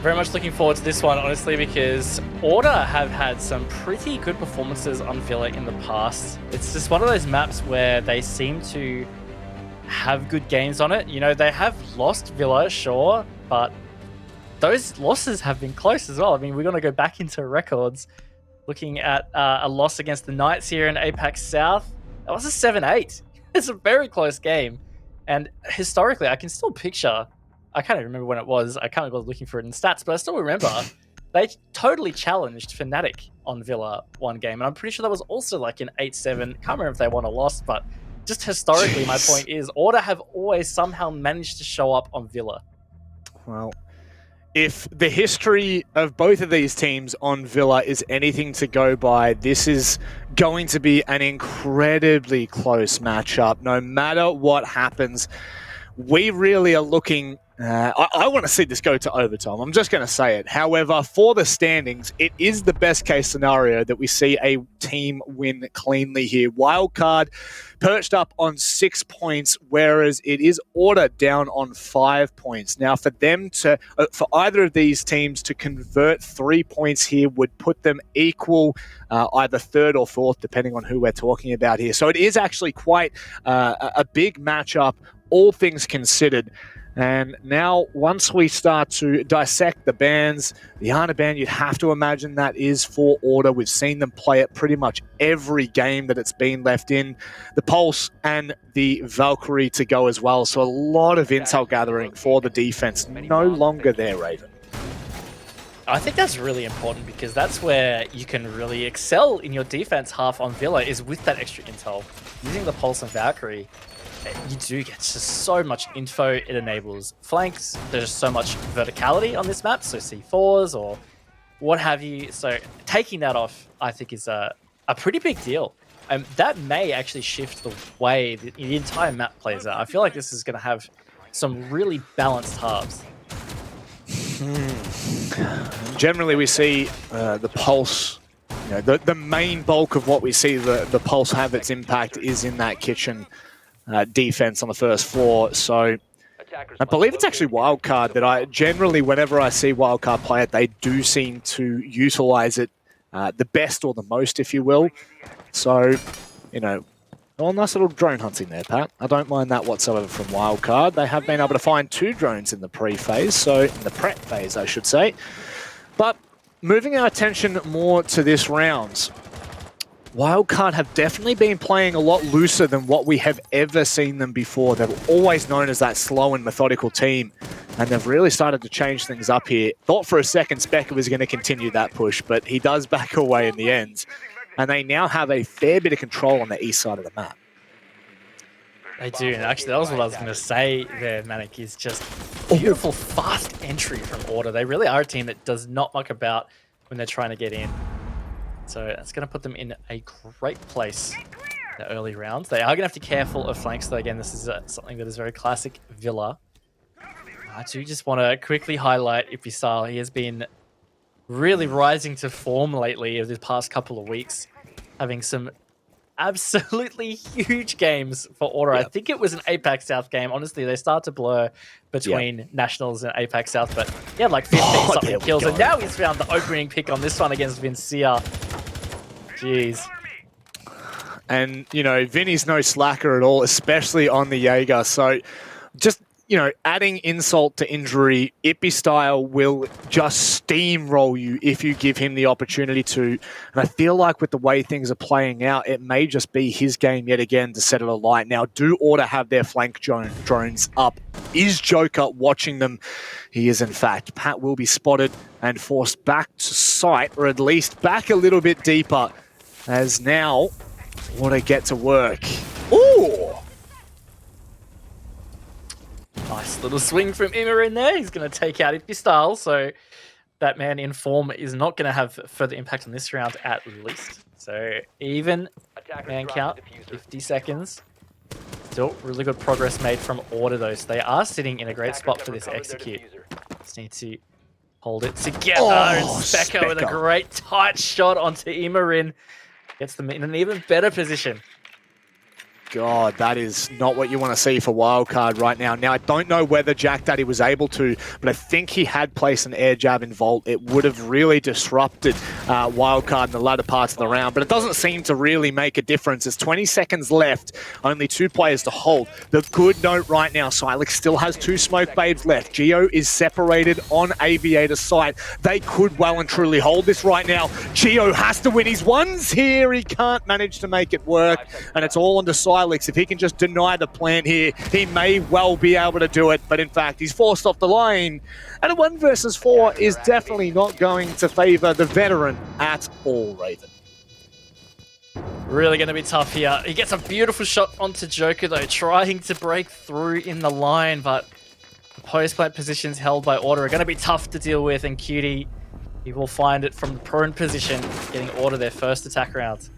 Very much looking forward to this one, honestly, because Order have had some pretty good performances on Villa in the past. It's just one of those maps where they seem to have good games on it. You know, they have lost Villa, sure, but those losses have been close as well. I mean, we're going to go back into records looking at a loss against the Knights here in APAC South. That was a 7-8. It's a very close game. And historically, I can still picture, I can't even remember when it was. I can't bother looking for it in stats, but I still remember they totally challenged Fnatic on Villa one game. And I'm pretty sure that was also like an 8-7. Can't remember if they won or lost, but just historically, my point is Order have always somehow managed to show up on Villa. Well, if the history of both of these teams on Villa is anything to go by, this is going to be an incredibly close matchup. No matter what happens, we really are looking... I want to see this go to overtime. I'm just going to say it. However, for the standings, it is the best case scenario that we see a team win cleanly here. Wildcard perched up on 6 points, whereas it is Order down on 5 points. Now, for them to, for either of these teams to convert 3 points here would put them equal, either third or fourth, depending on who we're talking about here. So it is actually quite a big matchup, all things considered. And now, once we start to dissect the bans, the Ana ban, you'd have to imagine that is for Order. We've seen them play it pretty much every game that it's been left in. The Pulse and the Valkyrie to go as well. So a lot of intel gathering for the defense. No longer there, Raven. I think that's really important because that's where you can really excel in your defense half on Villa is with that extra intel. Using the Pulse and Valkyrie, you do get just so much info. It enables flanks. There's so much verticality on this map, so C4s or what have you. So taking that off, I think, is a pretty big deal. That may actually shift the way the entire map plays out. I feel like this is going to have some really balanced halves. Generally, we see the Pulse, you know, the main bulk of what we see the Pulse have its impact is in that kitchen defense on the first floor. So I believe it's actually Wildcard that I generally, whenever I see Wildcard play it, they do seem to utilize it the best or the most, if you will. So, you know, well, nice little drone hunting there, Pat. I don't mind that whatsoever from Wildcard. They have been able to find 2 drones in the pre-phase, so in the prep phase, I should say. But moving our attention more to this round, Wildcard have definitely been playing a lot looser than what we have ever seen them before. They were always known as that slow and methodical team, and they've really started to change things up here. Thought for a second Specker was going to continue that push, but he does back away in the end. And they now have a fair bit of control on the east side of the map. They do, and actually that was what I was going to say there, Manic, is just beautiful, fast entry from Order. They really are a team that does not muck about when they're trying to get in. So that's going to put them in a great place in the early rounds. They are going to have to be careful of flanks, though. Again, this is something that is very classic Villa. I do just want to quickly highlight Ipisal. He has been really rising to form lately over the past couple of weeks, having some absolutely huge games for Order. Yep. I think it was an APAC South game. Honestly, they start to blur between Nationals and APAC South, but he had like 15-something kills, and now he's found the opening pick on this one against Vincia. Jeez. And, you know, Vinny's no slacker at all, especially on the Jaeger. So just, you know, adding insult to injury, Ippy style will just steamroll you if you give him the opportunity to. And I feel like with the way things are playing out, it may just be his game yet again to set it alight. Now, do Order have their flank drones up? Is Joker watching them? He is, in fact. Pat will be spotted and forced back to sight, or at least back a little bit deeper, as now Order get to work. Ooh! Nice little swing from Immer in there. He's going to take out Ipistal, so that man in form is not going to have further impact on this round at least. So even man count, 50 seconds. Still really good progress made from Order though. So they are sitting in a great spot for this execute. Just need to hold it together. And Specker with a great tight shot onto Imarin. Gets them in an even better position. God, that is not what you want to see for Wildcard right now. Now, I don't know whether Jack Daddy was able to, but I think he had placed an air jab in Vault. It would have really disrupted Wildcard in the latter parts of the round, but it doesn't seem to really make a difference. There's 20 seconds left, only 2 players to hold. The good note right now, Silex still has 2 smoke babes left. Geo is separated on Aviator's site. They could well and truly hold this right now. Geo has to win his ones here. He can't manage to make it work, and it's all on the side. If he can just deny the plan here, he may well be able to do it, but in fact, he's forced off the line. And a 1 versus 4 is definitely not going to favor the veteran at all, Raven. Really going to be tough here. He gets a beautiful shot onto Joker, though, trying to break through in the line, but post-plant positions held by Order are going to be tough to deal with, and Cutie, he will find it from the prone position, getting Order their first attack round.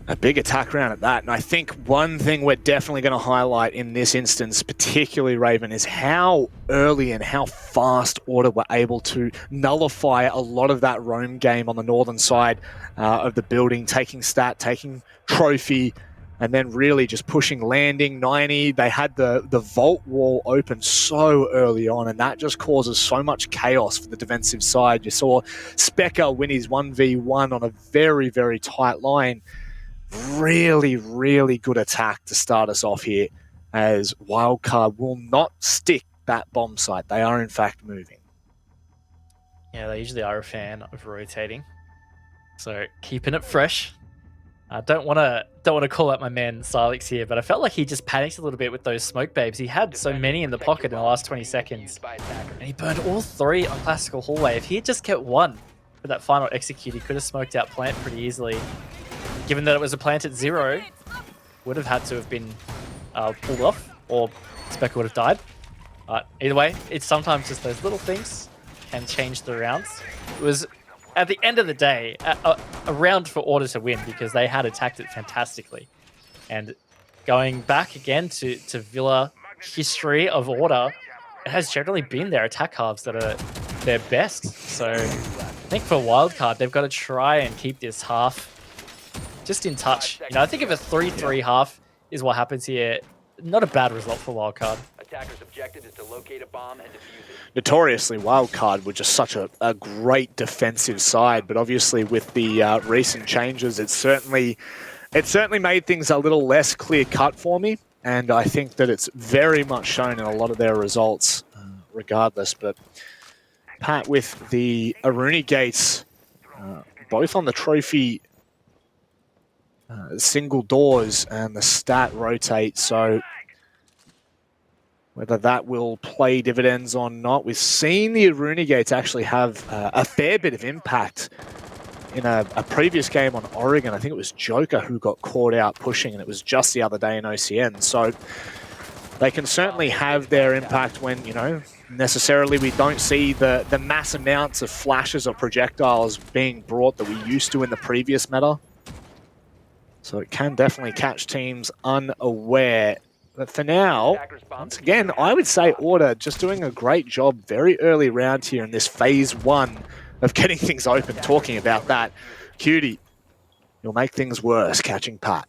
A big attack round at that, and I think one thing we're definitely going to highlight in this instance, particularly Raven, is how early and how fast Order were able to nullify a lot of that roam game on the northern side of the building, taking stat, taking trophy, and then really just pushing landing 90. They had the vault wall open so early on, and that just causes so much chaos for the defensive side. You saw Specker win his 1v1 on a very, very tight line. Really, really good attack to start us off here, as Wildcard will not stick that bomb site. They are in fact moving. Yeah, they usually are a fan of rotating, so keeping it fresh. I don't want to call out my man Silex here, but I felt like he just panicked a little bit with those smoke babes. He had so many in the pocket in the last 20 seconds, and he burned all 3 on Classical Hallway. If he had just kept 1 for that final execute, he could have smoked out plant pretty easily. Given that it was a plant at 0, would have had to have been pulled off, or Specker would have died. But either way, it's sometimes just those little things can change the rounds. It was, at the end of the day, a round for Order to win, because they had attacked it fantastically. And going back again to Villa history of Order, it has generally been their attack halves that are their best. So I think for Wildcard, they've got to try and keep this half just in touch. You know, I think if a 3-3 half is what happens here, not a bad result for Wildcard. Attacker's objective is to locate a bomb and defuse it. Notoriously, Wildcard were just such a great defensive side, but obviously with the recent changes, it certainly made things a little less clear-cut for me, and I think that it's very much shown in a lot of their results regardless. But Pat, with the Aruni gates, both on the trophy single doors and the stat rotate, so whether that will play dividends or not, we've seen the Aruni gates actually have a fair bit of impact in a previous game on Oregon. I think it was Joker who got caught out pushing, and it was just the other day in OCN. So they can certainly have their impact when, you know, necessarily we don't see the mass amounts of flashes or projectiles being brought that we used to in the previous meta. So it can definitely catch teams unaware. But for now, once again, I would say Order just doing a great job very early round here in this phase 1 of getting things open. Talking about that, Cutie, you'll make things worse catching Pat.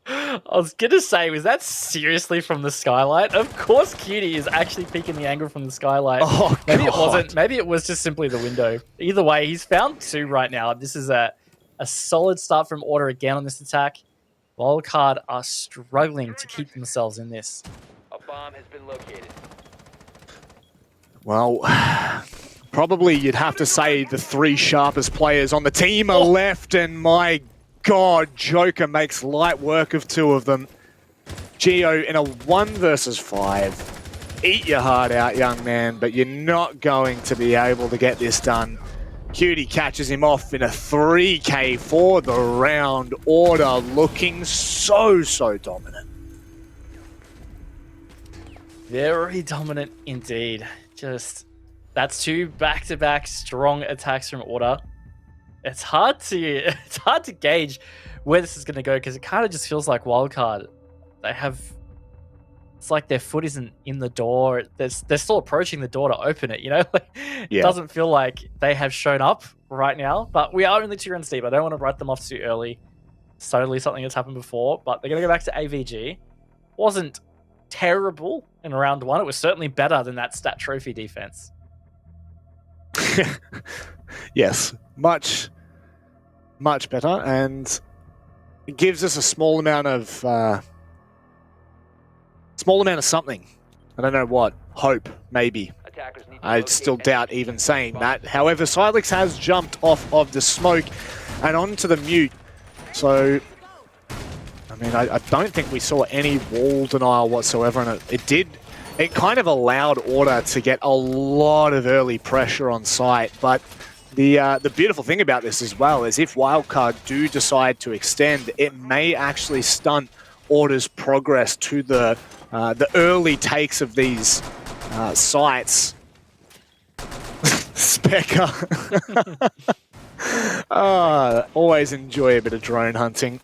I was going to say, was that seriously from the skylight? Of course Cutie is actually peeking the angle from the skylight. Oh, maybe God. It wasn't. Maybe it was just simply the window. Either way, he's found 2 right now. This is a solid start from Order again on this attack. Wildcard are struggling to keep themselves in this. A bomb has been located. Well, probably you'd have to say the 3 sharpest players on the team are left, and my God, Joker makes light work of 2 of them. Geo in a 1 versus 5. Eat your heart out, young man, but you're not going to be able to get this done. Cutie catches him off in a 3K for the round. Order looking so dominant. Very dominant indeed. Just, that's 2 back-to-back strong attacks from Order. It's hard to gauge where this is going to go, because it kind of just feels like Wildcard, it's like their foot isn't in the door. They're still approaching the door to open it, you know? It doesn't feel like they have shown up right now, but we are only 2 runs deep. I don't want to write them off too early. Certainly something that's happened before, but they're going to go back to AVG. Wasn't terrible in round one. It was certainly better than that stat trophy defense. Yes, much better, and it gives us a small amount of something. I don't know what. Hope, maybe. I still doubt even saying that. However, Silex has jumped off of the smoke and onto the mute. So, I mean, I don't think we saw any wall denial whatsoever, and it kind of allowed Order to get a lot of early pressure on site. But the beautiful thing about this as well is if Wildcard do decide to extend, it may actually stunt Order's progress to the early takes of these sites. Specker. Always enjoy a bit of drone hunting.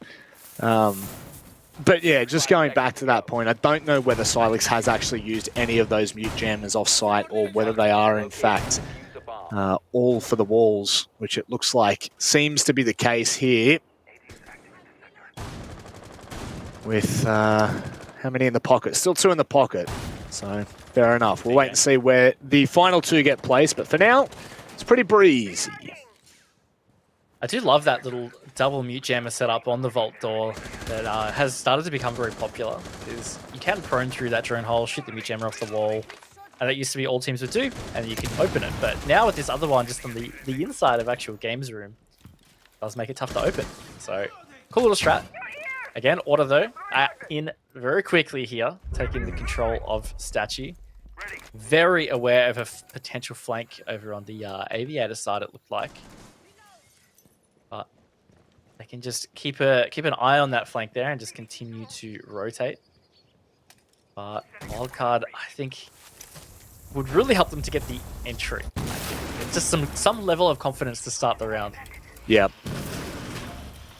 But yeah, just going back to that point, I don't know whether Silex has actually used any of those mute jammers off site or whether they are in fact all for the walls, which it looks like seems to be the case here. With how many in the pocket? Still 2 in the pocket. So fair enough. We'll wait and see where the final 2 get placed. But for now, it's pretty breezy. I do love that little double mute jammer setup on the vault door that has started to become very popular. Is you can prone through that drone hole, shoot the mute jammer off the wall, and that used to be all teams would do, and you can open it. But now with this other one, just on the inside of actual games room, does make it tough to open. So cool little strat. Again, Order though, in very quickly here, taking the control of Statue. Very aware of a potential flank over on the Aviator side, it looked like. But they can just keep an eye on that flank there and just continue to rotate. But Wildcard, I think, would really help them to get the entry. Just some level of confidence to start the round. Yep.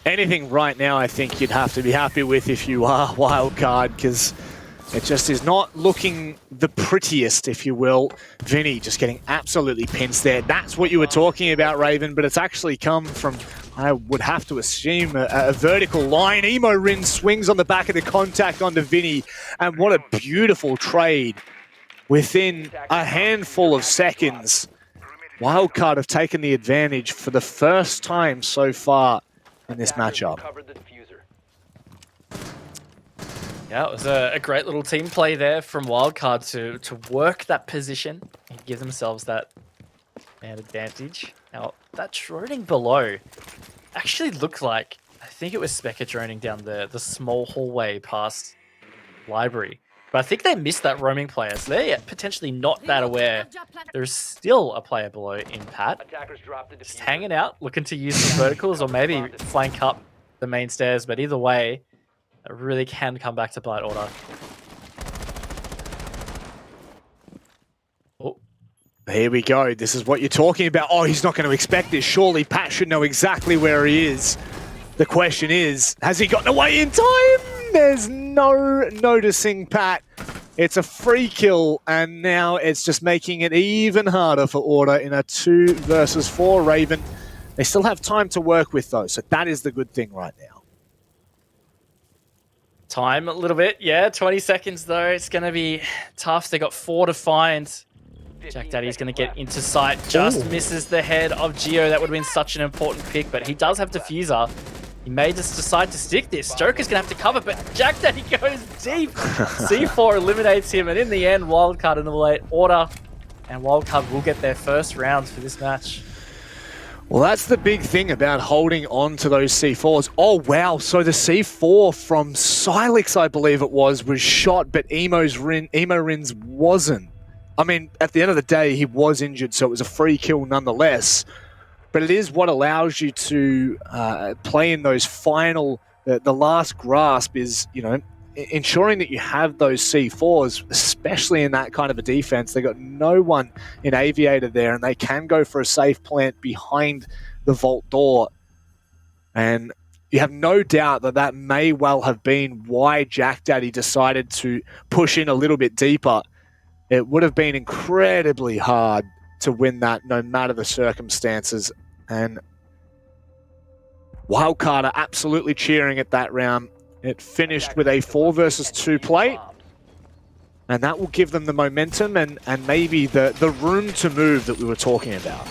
Anything right now, I think you'd have to be happy with if you are Wildcard, because it just is not looking the prettiest, if you will. Vinny just getting absolutely pinched there. That's what you were talking about, Raven, but it's actually come from, I would have to assume, a vertical line. Emo Rin swings on the back of the contact onto Vinny, and what a beautiful trade. Within a handful of seconds, Wildcard have taken the advantage for the first time so far in this matchup. Yeah, it was a great little team play there from Wildcard to work that position and give themselves that advantage. Now, that droning below actually looked like, I think it was Specker droning down the small hallway past Library. But I think they missed that roaming player, so they're potentially not that aware. There's still a player below in Pat. Just hanging out, looking to use some verticals or maybe flank up the main stairs. But either way, it really can come back to bite Order. Oh. Here we go. This is what you're talking about. Oh, he's not going to expect this. Surely Pat should know exactly where he is. The question is, has he gotten away in time? There's no noticing Pat. It's a free kill, and now it's just making it even harder for Order in a 2 versus 4 Raven. They still have time to work with, though, so that is the good thing right now. Time a little bit, yeah. 20 seconds, though. It's going to be tough. They got 4 to find. Jack Daddy's going to get into sight. Just misses the head of Geo. That would have been such an important pick, but he does have Diffuser. He may just decide to stick this. Joker's going to have to cover, but Jack Daddy goes deep. C4 eliminates him, and in the end, Wildcard annihilate Order, and Wildcard will get their first rounds for this match. Well, that's the big thing about holding on to those C4s. Oh, wow. So the C4 from Silex, I believe it was shot, but Emo Rin's wasn't. I mean, at the end of the day, he was injured, so it was a free kill nonetheless. But it is what allows you to play in those final, the last grasp is, you know, ensuring that you have those C4s, especially in that kind of a defense. They got no one in Aviator there, and they can go for a safe plant behind the vault door. And you have no doubt that that may well have been why Jack Daddy decided to push in a little bit deeper. It would have been incredibly hard to win that no matter the circumstances. And Wildcard are absolutely cheering at that round. It finished with a 4 versus 2 play. And that will give them the momentum and maybe the room to move that we were talking about.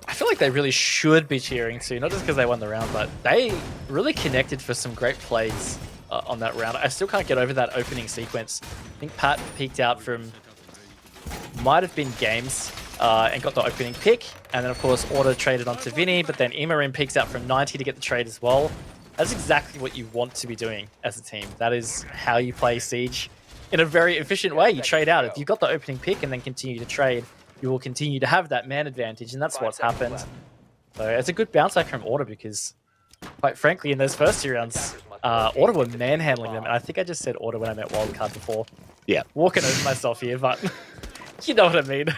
I feel like they really should be cheering too, not just because they won the round, but they really connected for some great plays on that round. I still can't get over that opening sequence. I think Pat peeked out from, might have been games, and got the opening pick. And then of course, Order traded onto Vinny, but then Imarin peeks out from 90 to get the trade as well. That's exactly what you want to be doing as a team. That is how you play Siege in a very efficient way. You trade out. If you've got the opening pick and then continue to trade, you will continue to have that man advantage, and that's what's happened. So it's a good bounce back from Order because, quite frankly, in those first 2 rounds, Order were manhandling them. And I think I just said Order when I meant Wildcard before. Yeah. Walking over myself here, but you know what I mean.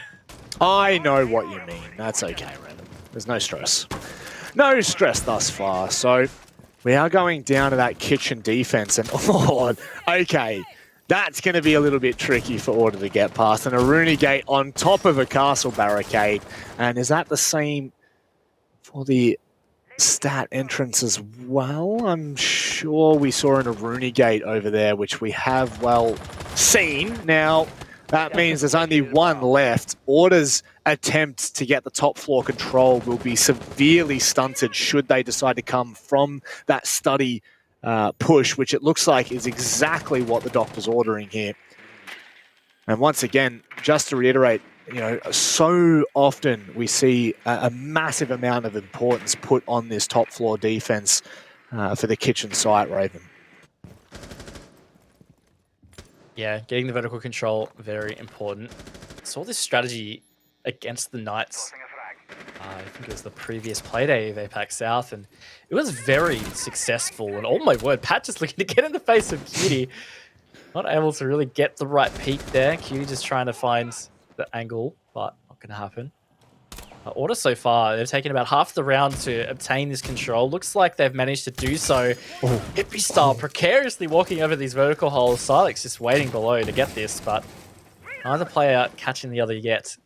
I know what you mean. That's okay, Random. There's no stress. No stress thus far. So we are going down to that kitchen defense. And, oh, okay. That's going to be a little bit tricky for Order to get past. And a Rooney Gate on top of a castle barricade. And is that the same for the stat entrance as well? I'm sure we saw an Rooney Gate over there, which we have well seen. Now, that means there's only one left. Order's attempt to get the top floor control will be severely stunted should they decide to come from that study push, which it looks like is exactly what the doctor's ordering here. And once again, just to reiterate, you know, so often we see a massive amount of importance put on this top floor defense for the kitchen site, Raven. Yeah, getting the vertical control, very important. Saw this strategy against the Knights. I think it was the previous playday of APAC South, and it was very successful. And oh my word, Pat just looking to get in the face of Cutie. Not able to really get the right peak there. Cutie just trying to find the angle, but not going to happen. Order so far, they've taken about half the round to obtain this control. Looks like they've managed to do so. Hippie style, precariously walking over these vertical holes. Silex just waiting below to get this, but neither player catching the other yet.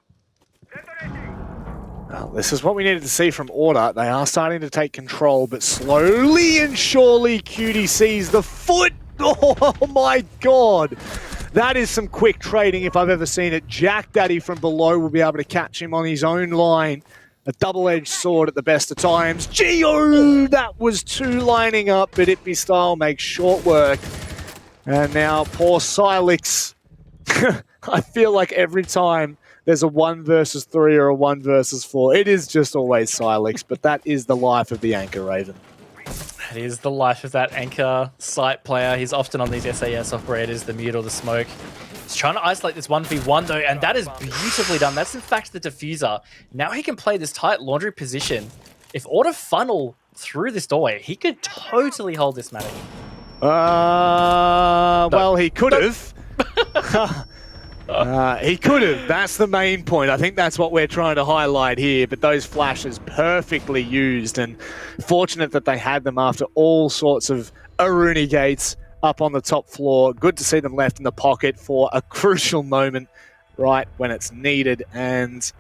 Well, this is what we needed to see from Order. They are starting to take control, but slowly and surely Cutie sees the foot. Oh my god! That is some quick trading if I've ever seen it. Jack Daddy from below will be able to catch him on his own line. A double-edged sword at the best of times. Geo! That was 2 lining up, but Ippy Style makes short work. And now poor Silex. I feel like every time there's a 1 versus 3 or a 1 versus 4, it is just always Silex, but that is the life of the Anchor Raven. That is the life of that Anchor site player. He's often on these SAS operators, the mute or the smoke. He's trying to isolate this 1v1 though, and that is beautifully done. That's in fact the diffuser. Now he can play this tight laundry position. If Order funnel through this doorway, he could totally hold this Matic. Well, he could have. He could have. That's the main point. I think that's what we're trying to highlight here. But those flashes perfectly used, and fortunate that they had them after all sorts of Aruni gates up on the top floor. Good to see them left in the pocket for a crucial moment right when it's needed. And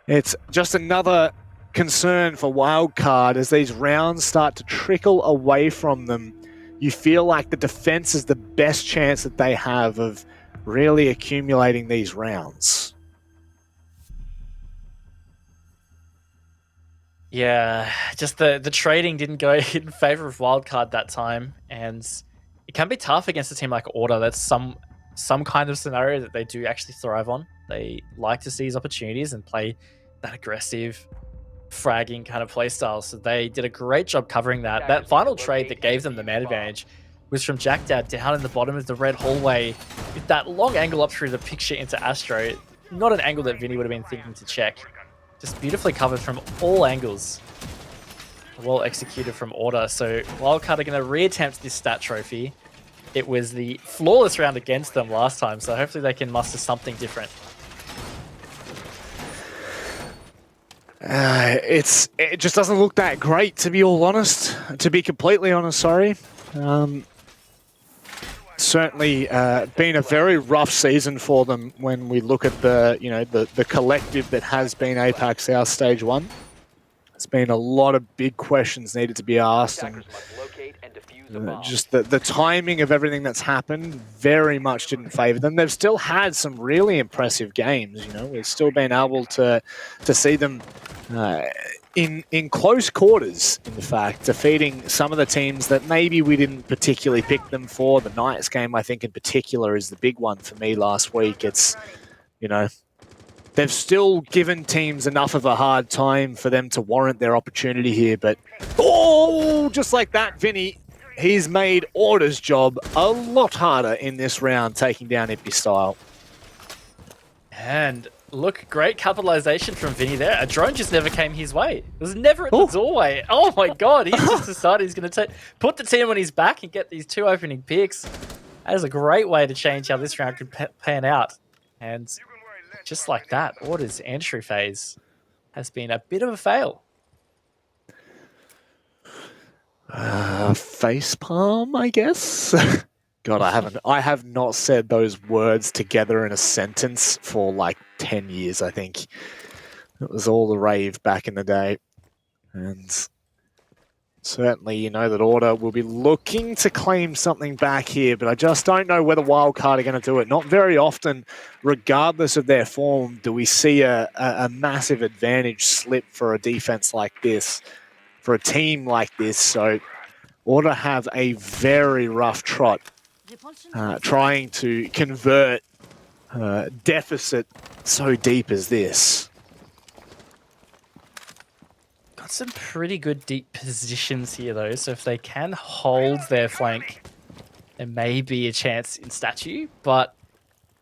it's just another concern for Wildcard as these rounds start to trickle away from them. You feel like the defense is the best chance that they have of really accumulating these rounds. Yeah, just the trading didn't go in favor of Wildcard that time, and it can be tough against a team like Order. That's some kind of scenario that they do actually thrive on. They like to seize opportunities and play that aggressive, fragging kind of play style. So they did a great job covering that. That final trade that gave them the man advantage was from Jack Dad down in the bottom of the red hallway with that long angle up through the picture into Astro. Not an angle that Vinny would have been thinking to check. Just beautifully covered from all angles. Well executed from Order. So Wildcard are going to reattempt this stat trophy. It was the flawless round against them last time, so hopefully they can muster something different. It just doesn't look that great, to be all honest. To be completely honest, sorry. Certainly been a very rough season for them when we look at the the collective that has been APAC South Stage 1. It's been a lot of big questions needed to be asked, and Attackers must locate and defuse a bomb. just the timing of everything that's happened very much didn't favour them. They've still had some really impressive games. You know, we've still been able to see them in close quarters. In fact, defeating some of the teams that maybe we didn't particularly pick them for. The Knights game, I think, in particular, is the big one for me last week. It's, you know, they've still given teams enough of a hard time for them to warrant their opportunity here, but oh, just like that, Vinny, he's made Order's job a lot harder in this round, taking down Impy Style. And look, great capitalization from Vinny there. A drone just never came his way. It was never at the doorway. Oh my god, he's just decided he's going to put the team on his back and get these 2 opening picks. That is a great way to change how this round could pan out. And just like that, Order's entry phase has been a bit of a fail. Facepalm, I guess. God, I have not said those words together in a sentence for like 10 years, I think. It was all the rave back in the day. And certainly, you know that Order will be looking to claim something back here, but I just don't know whether Wildcard are going to do it. Not very often, regardless of their form, do we see a massive advantage slip for a defense like this, for a team like this. So Order have a very rough trot trying to convert deficit so deep as this. Got some pretty good deep positions here, though, so if they can hold their flank, there may be a chance in statue, but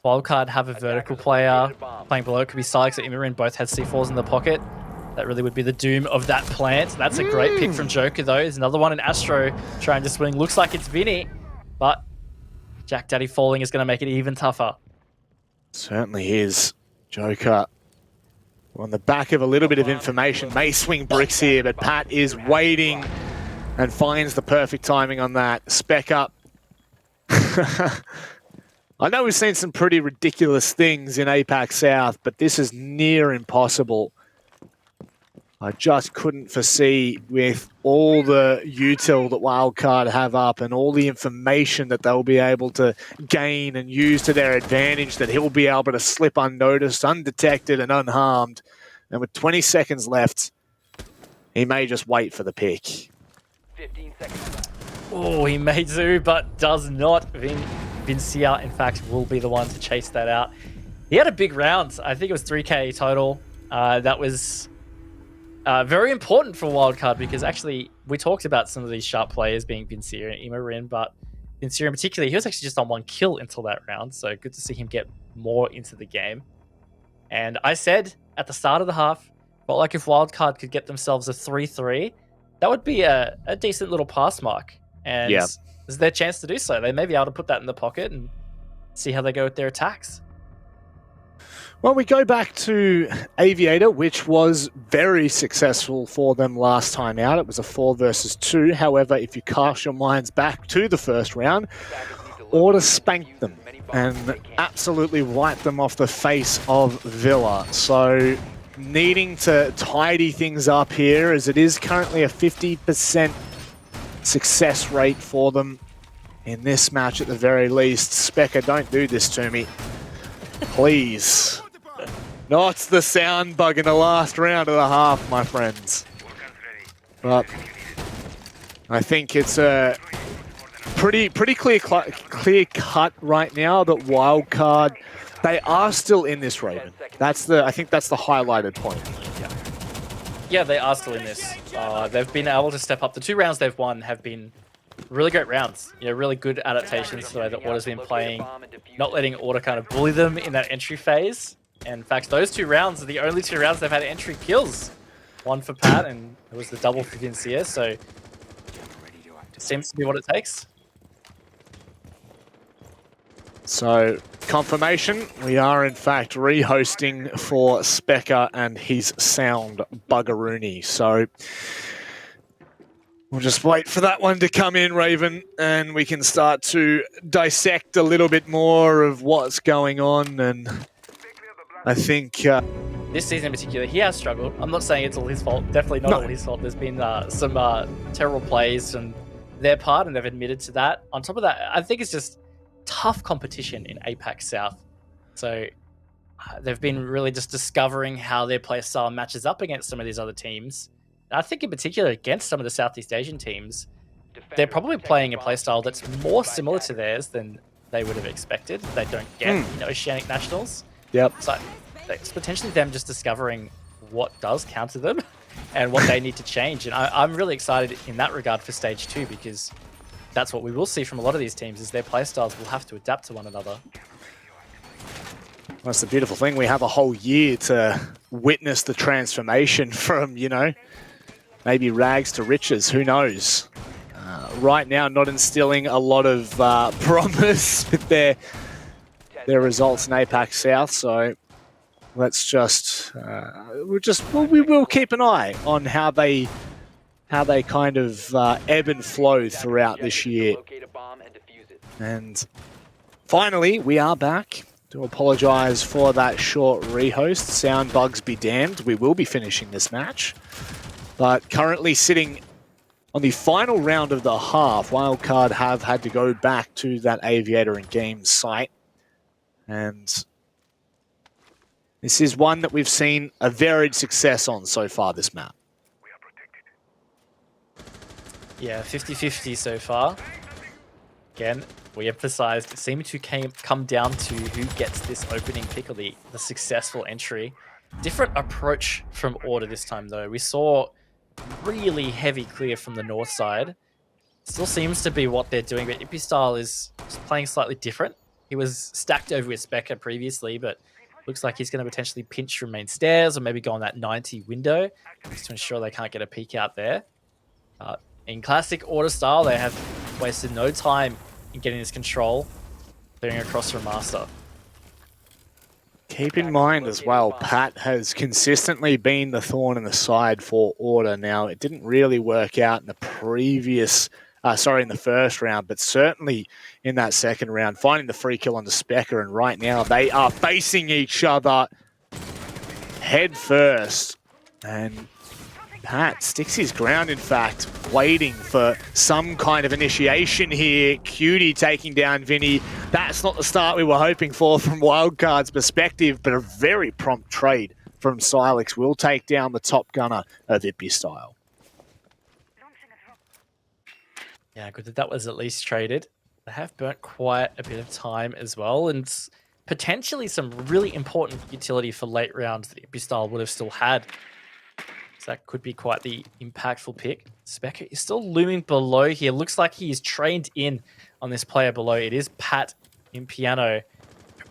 Wildcard have a vertical player playing below. It could be Sylex or Immorin, both had C4s in the pocket. That really would be the doom of that plant. That's a great pick from Joker, though. There's another one in Astro trying to swing. Looks like it's Vinny, but Jack Daddy falling is going to make it even tougher. Certainly is. Joker on the back of a little bit of information, may swing bricks here, but Pat is waiting and finds the perfect timing on that. Spec up. I know we've seen some pretty ridiculous things in APAC South, but this is near impossible. I just couldn't foresee, with all the util that Wildcard have up and all the information that they'll be able to gain and use to their advantage, that he'll be able to slip unnoticed, undetected and unharmed. And with 20 seconds left, he may just wait for the pick. 15 seconds left. Oh, he may do, but does not. Vincia, in fact, will be the one to chase that out. He had a big round. I think it was 3k total. That was very important for Wildcard, because actually we talked about some of these sharp players being Vincia and Immorin, but Vincia in particular, he was actually just on 1 kill until that round, so good to see him get more into the game. And I said at the start of the half, felt like if Wildcard could get themselves a 3-3, that would be a decent little pass mark. And this is their chance to do so. They may be able to put that in the pocket and see how they go with their attacks. Well, we go back to Aviator, which was very successful for them last time out. It was a 4 versus 2. However, if you cast your minds back to the first round, Order spanked them and absolutely wiped them off the face of Villa. So needing to tidy things up here, as it is currently a 50% success rate for them in this match at the very least. Specker, don't do this to me. Please. Not the sound bug in the last round of the half, my friends. But I think it's a pretty clear cut right now that Wildcard, they are still in this, Raven. I think that's the highlighted point. Yeah, they are still in this. They've been able to step up. The 2 rounds they've won have been really great rounds. You know, really good adaptations to the way that Order's been playing, not letting Order kind of bully them in that entry phase. And in fact, those 2 rounds are the only 2 rounds they've had entry kills. 1 for Pat, and it was the double for Vincia, so it seems to be what it takes. So, confirmation, we are in fact re-hosting for Specker and his sound buggeroony. So, we'll just wait for that one to come in, Raven, and we can start to dissect a little bit more of what's going on and I think This season in particular, he has struggled. I'm not saying it's all his fault. Definitely not No. all his fault. There's been some terrible plays on their part, and they've admitted to that. On top of that, I think it's just tough competition in APAC South. So they've been really just discovering how their play style matches up against some of these other teams. And I think in particular against some of the Southeast Asian teams, they're probably playing a play style that's more similar to theirs than they would have expected. They don't get Oceanic Nationals. yep. So it's potentially them just discovering what does counter them and what they need to change. And I'm really excited in that regard for stage 2, because that's what we will see from a lot of these teams, is their playstyles will have to adapt to one another. That's the beautiful thing. We have a whole year to witness the transformation from, you know, maybe rags to riches. Who knows? Right now, not instilling a lot of promise with their results in APAC South. So let's just we will keep an eye on how they kind of ebb and flow throughout this year. And finally, we are back. Do apologise for that short rehost. Sound bugs be damned. We will be finishing this match. But currently sitting on the final round of the half, Wildcard have had to go back to that Aviator and Games site. And this is one that we've seen a varied success on so far, this map. Yeah, 50-50 so far. Again, we emphasized it seemed to come down to who gets this opening pick or the successful entry. Different approach from Order this time, though. We saw really heavy clear from the north side. Still seems to be what they're doing, but Ippy Style is playing slightly different. He was stacked over with Specker previously, but looks like he's going to potentially pinch from main stairs or maybe go on that 90 window just to ensure they can't get a peek out there. In classic Order style, they have wasted no time in getting this control, clearing across from Master. Keep in mind as well, Pat has consistently been the thorn in the side for Order. Now, it didn't really work out in the previous, in the first round, but certainly in that second round, finding the free kill on the Specker, and right now they are facing each other head first. And Pat sticks his ground, in fact, waiting for some kind of initiation here. Cutie taking down Vinny. That's not the start we were hoping for from Wildcard's perspective, but a very prompt trade from Silex will take down the top gunner of Ippy Style. Yeah, good that was at least traded. They have burnt quite a bit of time as well, and potentially some really important utility for late rounds that Ippy Style would have still had. So that could be quite the impactful pick. Specker is still looming below here. Looks like he is trained in on this player below. It is Pat in piano.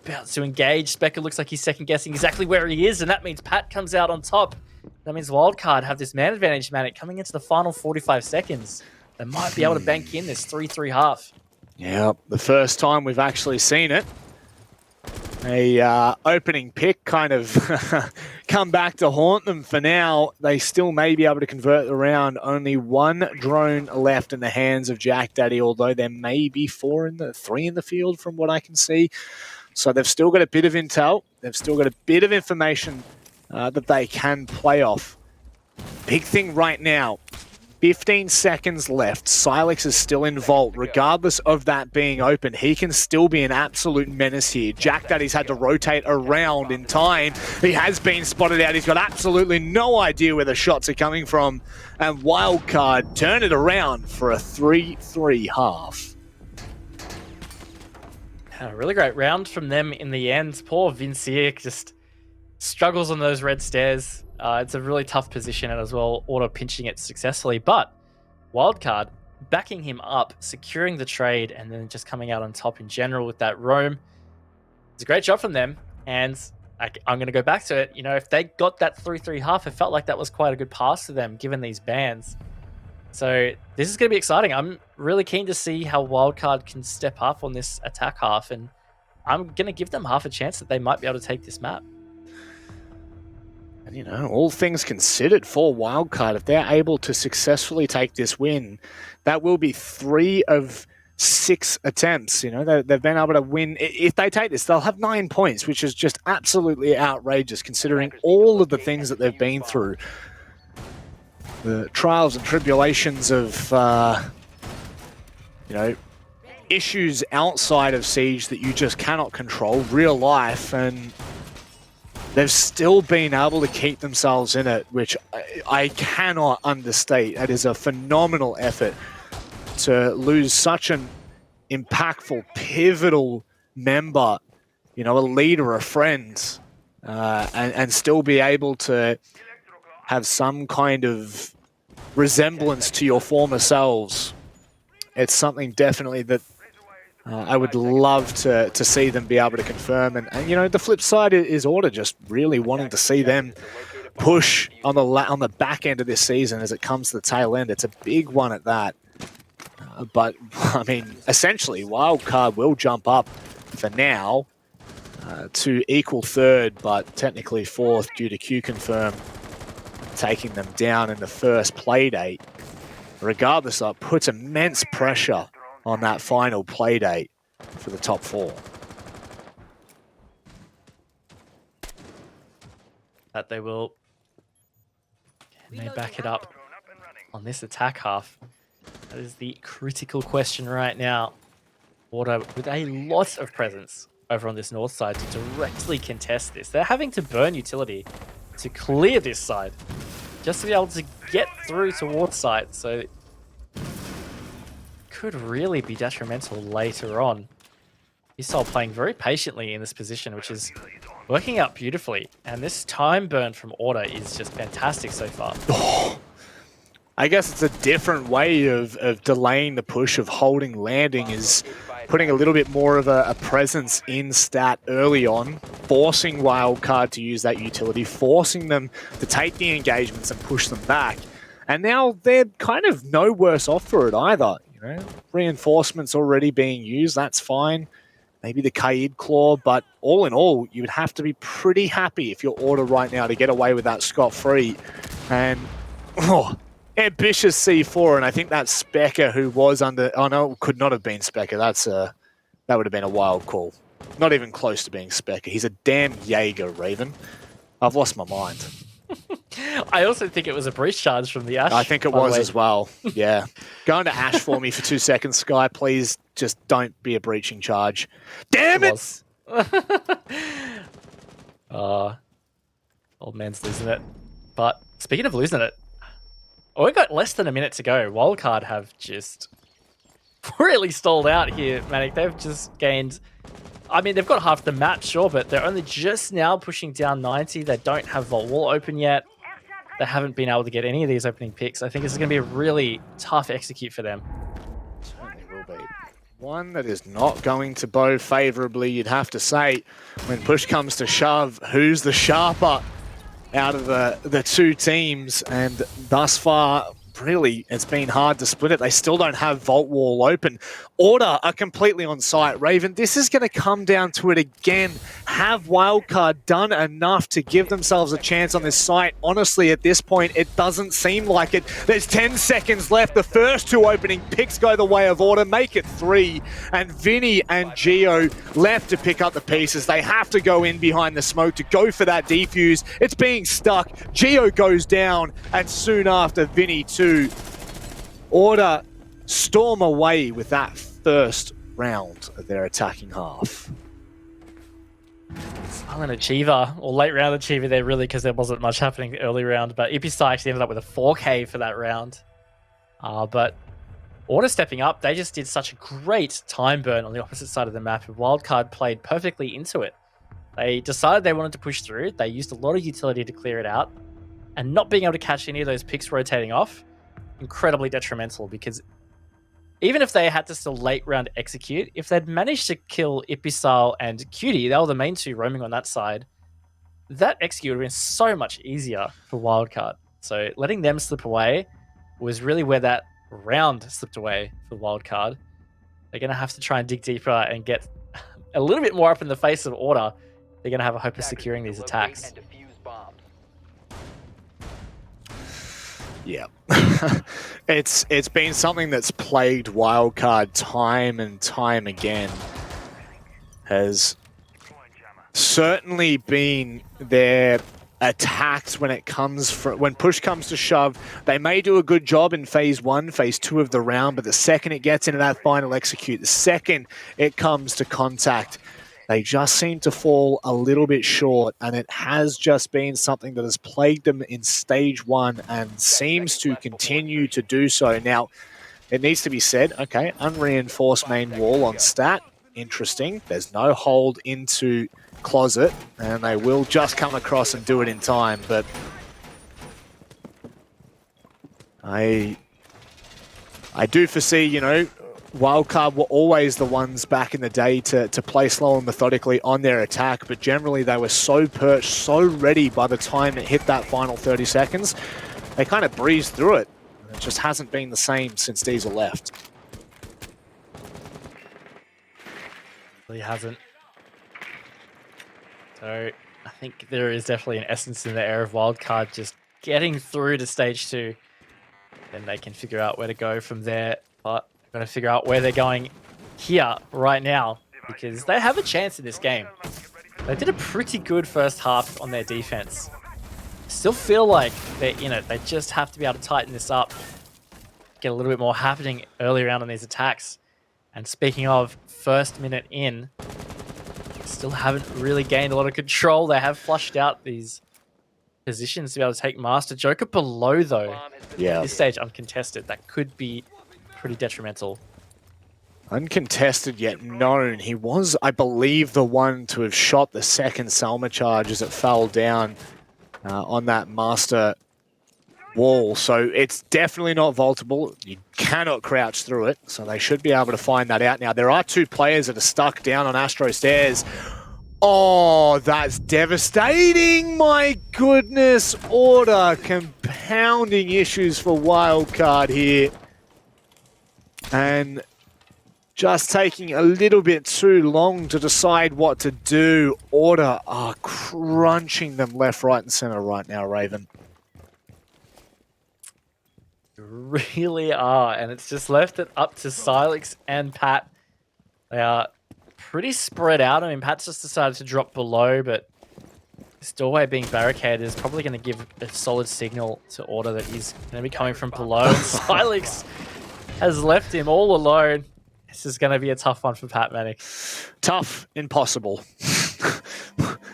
About to engage. Specker looks like he's second guessing exactly where he is, and that means Pat comes out on top. That means Wildcard have this man advantage, Manic, coming into the final 45 seconds. They might be able to bank in this 3-3 half. Yeah, the first time we've actually seen it. A opening pick kind of come back to haunt them for now. They still may be able to convert the round. Only one drone left in the hands of Jack Daddy, although there may be three in the field from what I can see. So they've still got a bit of intel. They've still got a bit of information that they can play off. Big thing right now. 15 seconds left. Silex is still in vault. Regardless of that being open, he can still be an absolute menace here. Jack Daddy's had to rotate around in time. He has been spotted out. He's got absolutely no idea where the shots are coming from. And Wildcard turn it around for a 3-3 half. A really great round from them in the end. Poor Vincic just struggles on those red stairs. It's a really tough position, and as well, Order pinching it successfully. But Wildcard backing him up, securing the trade, and then just coming out on top in general with that roam. It's a great job from them, and I'm going to go back to it. You know, if they got that 3-3 half, it felt like that was quite a good pass to them, given these bans. So this is going to be exciting. I'm really keen to see how Wildcard can step up on this attack half, and I'm going to give them half a chance that they might be able to take this map. And, you know, all things considered for Wildcard, if they're able to successfully take this win, that will be 3 of 6 attempts. You know, they've been able to win. If they take this, they'll have 9 points, which is just absolutely outrageous considering all of the things that they've been through. The trials and tribulations of, you know, issues outside of Siege that you just cannot control, real life, and they've still been able to keep themselves in it, which I cannot understate. That is a phenomenal effort to lose such an impactful, pivotal member, you know, a leader, a friend, and still be able to have some kind of resemblance to your former selves. It's something definitely that I would love to see them be able to confirm. And you know, the flip side is Order just really wanting to see them push on the back end of this season as it comes to the tail end. It's a big one at that. But, I mean, essentially, Wildcard will jump up for now to equal third, but technically fourth due to Q confirm taking them down in the first play date. Regardless, that puts immense pressure on that final play date for the top 4. That they will. Can they back it up on this attack half? That is the critical question right now. Order with a lot of presence over on this north side to directly contest this. They're having to burn utility to clear this side just to be able to get through towards site. So could really be detrimental later on. Isol playing very patiently in this position, which is working out beautifully. And this time burn from Order is just fantastic so far. I guess it's a different way of delaying the push, of holding landing, is putting a little bit more of a presence in stat early on, forcing Wildcard to use that utility, forcing them to take the engagements and push them back. And now they're kind of no worse off for it either. You know, reinforcements already being used, that's fine. Maybe the Kaid Claw, but all in all, you would have to be pretty happy if you're Order right now to get away with that scot-free. And, ambitious C4, and I think that's Specker who was under... Oh, no, it could not have been Specker. That would have been a wild call. Not even close to being Specker. He's a damn Jaeger, Raven. I've lost my mind. I also think it was a breach charge from the Ash. I think it was as well. Yeah. Go into Ash for me for 2 seconds, Sky. Please just don't be a breaching charge. Damn it! Old man's losing it. But speaking of losing it, we've got less than a minute to go. Wildcard have just really stalled out here, Manic. They've just gained... I mean, they've got half the map, sure, but they're only just now pushing down 90. They don't have Vault Wall open yet. They haven't been able to get any of these opening picks. I think this is going to be a really tough execute for them. Certainly will be. One that is not going to bow favorably, you'd have to say. When push comes to shove, who's the sharper out of the two teams? And thus far, really, it's been hard to split it. They still don't have Vault Wall open. Order are completely on site. Raven, this is going to come down to it again. Have Wildcard done enough to give themselves a chance on this site? Honestly, at this point, it doesn't seem like it. There's 10 seconds left. The first 2 opening picks go the way of Order, make it 3. And Vinny and Geo left to pick up the pieces. They have to go in behind the smoke to go for that defuse. It's being stuck. Geo goes down, and soon after, Vinny too. Order storm away with that first round of their attacking half. Silent Achiever, or late round Achiever there really, because there wasn't much happening early round, but Ipistar actually ended up with a 4K for that round. But Order stepping up, they just did such a great time burn on the opposite side of the map, and Wildcard played perfectly into it. They decided they wanted to push through, they used a lot of utility to clear it out, and not being able to catch any of those picks rotating off, incredibly detrimental, because even if they had to still late round execute, if they'd managed to kill Ipisal and Cutie, they were the main 2 roaming on that side, that execute would have been so much easier for Wildcard. So letting them slip away was really where that round slipped away for Wildcard. They're going to have to try and dig deeper and get a little bit more up in the face of Order. They're going to have a hope of securing these attacks. Yeah. It's been something that's plagued Wildcard time and time again. Has certainly been their attacks when push comes to shove. They may do a good job in phase 1, phase 2 of the round, but the second it gets into that final execute, the second it comes to contact, they just seem to fall a little bit short, and it has just been something that has plagued them in stage 1 and seems to continue to do so. Now, it needs to be said, okay, unreinforced main wall on stat, interesting. There's no hold into closet, and they will just come across and do it in time, but I do foresee, you know, Wildcard were always the ones back in the day to play slow and methodically on their attack, but generally they were so perched, so ready by the time it hit that final 30 seconds. They kind of breezed through it. It just hasn't been the same since Diesel left. Really hasn't. So I think there is definitely an essence in the air of Wildcard just getting through to stage 2. Then they can figure out where to go from there. But got to figure out where they're going here right now, because they have a chance in this game. They did a pretty good first half on their defense. Still feel like they just have to be able to tighten this up, get a little bit more happening early around on these attacks. And speaking of first minute in, still haven't really gained a lot of control. They have flushed out these positions to be able to take Master. Joker below though. Yeah. At this stage uncontested. That could be pretty detrimental. Uncontested yet known. He was, I believe, the one to have shot the second Selma charge as it fell down on that Master wall. So it's definitely not vaultable. You cannot crouch through it. So they should be able to find that out. Now, there are 2 players that are stuck down on Astro stairs. Oh, that's devastating. My goodness. Order compounding issues for Wildcard here. And just taking a little bit too long to decide what to do. Order are crunching them left, right, and center right now, Raven. Really are, and it's just left it up to Silex and Pat. They are pretty spread out. I mean, Pat's just decided to drop below, but this doorway being barricaded is probably going to give a solid signal to Order that he's going to be coming from below. And Silex has left him all alone. This is going to be a tough one for Pat Manic. Tough, impossible.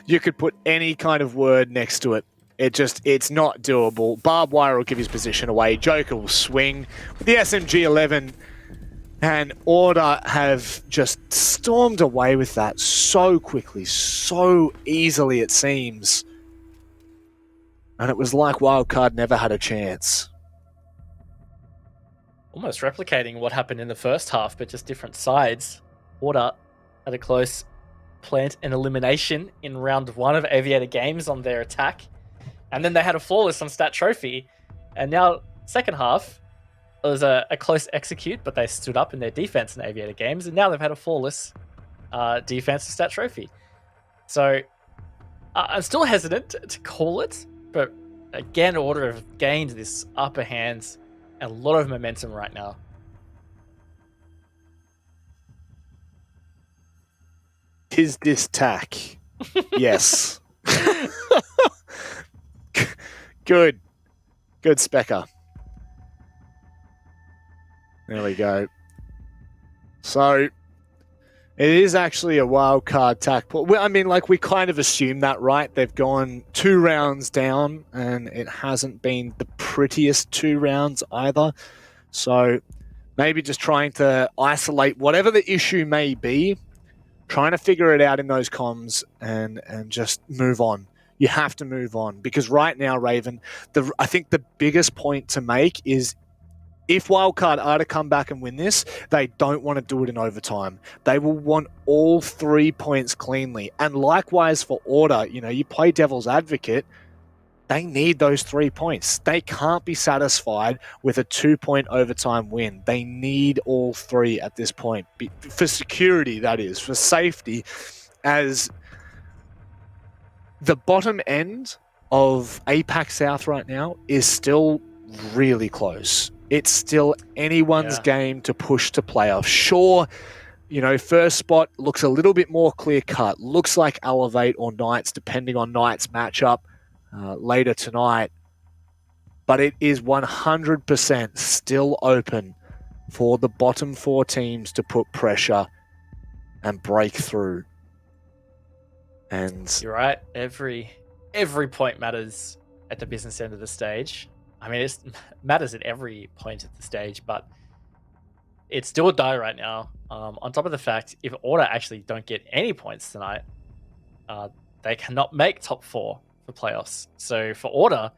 You could put any kind of word next to it. It's not doable. Barbed wire will give his position away. Joker will swing with the SMG-11, and Order have just stormed away with that so quickly, so easily it seems. And it was like Wildcard never had a chance. Almost replicating what happened in the first half, but just different sides. Order had a close plant and elimination in round 1 of Aviator Games on their attack. And then they had a flawless on Stat Trophy. And now, second half, it was a close execute, but they stood up in their defense in Aviator Games. And now they've had a flawless defense to Stat Trophy. So, I'm still hesitant to call it. But again, Order have gained this upper hand and a lot of momentum right now. Is this tack? Yes. Good. Good Specker. There we go. So, it is actually a wildcard tack. I mean, like, we kind of assumed that, right? They've gone 2 rounds down, and it hasn't been the prettiest 2 rounds either. So, maybe just trying to isolate whatever the issue may be, trying to figure it out in those comms, and just move on. You have to move on, because right now, Raven, I think the biggest point to make is if Wildcard are to come back and win this, they don't want to do it in overtime. They will want all 3 points cleanly. And likewise for Order, you know, you play devil's advocate, they need those 3 points. They can't be satisfied with a 2-point overtime win. They need all 3 at this point. For security, that is, for safety, as the bottom end of APAC South right now is still really close. It's still anyone's Yeah. game to push to playoff. Sure, you know, first spot looks a little bit more clear-cut. Looks like Elevate or Knights, depending on Knights' matchup later tonight. But it is 100% still open for the bottom 4 teams to put pressure and break through. And You're right. Every point matters at the business end of the stage. I mean, it matters at every point at the stage, but it's do or die right now. On top of the fact, if Order actually don't get any points tonight, they cannot make top 4 for playoffs. So for Order,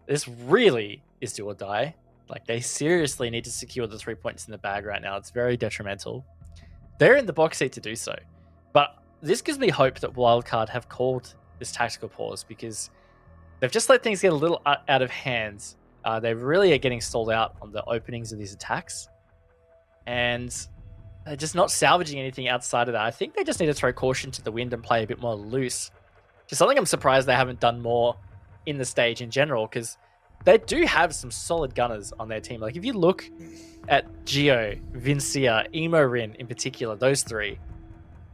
this really is do or die. Like, they seriously need to secure the 3 points in the bag right now. It's very detrimental. They're in the box seat to do so. But this gives me hope that Wildcard have called this tactical pause, because they've just let things get a little out of hand. They really are getting stalled out on the openings of these attacks. And they're just not salvaging anything outside of that. I think they just need to throw caution to the wind and play a bit more loose. Just something I'm surprised they haven't done more in the stage in general, because they do have some solid gunners on their team. Like, if you look at Geo, Vincia, Emo-Rin in particular, those 3,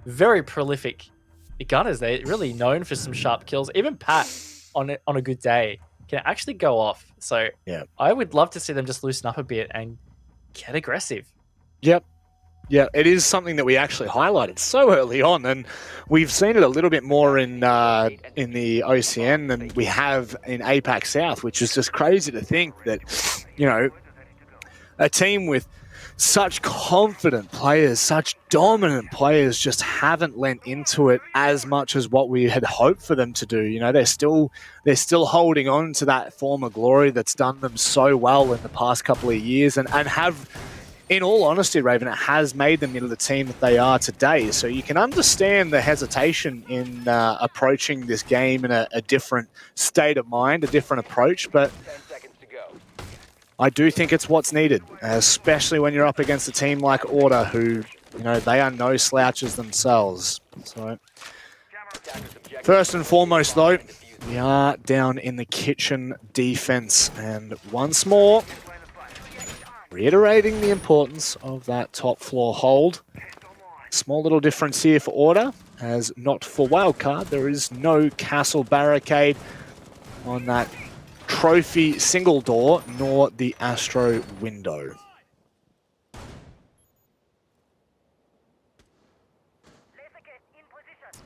very prolific gunners. They're really known for some sharp kills. Even Pat, on a good day, can actually go off. So yeah, I would love to see them just loosen up a bit and get aggressive. Yep. Yeah, it is something that we actually highlighted so early on, and we've seen it a little bit more in the OCN than we have in APAC South, which is just crazy to think that, you know, a team with such confident players, such dominant players, just haven't lent into it as much as what we had hoped for them to do. You know, they're still holding on to that former glory that's done them so well in the past couple of years, and have, in all honesty, Raven, it has made them into the team that they are today. So you can understand the hesitation in approaching this game in a different state of mind, a different approach, but 10 seconds to go. I do think it's what's needed, especially when you're up against a team like Order, who, you know, they are no slouches themselves. So, first and foremost, though, we are down in the kitchen defense, and once more, reiterating the importance of that top floor hold. Small little difference here for Order, as not for Wildcard. There is no castle barricade on that trophy single door, nor the Astro window.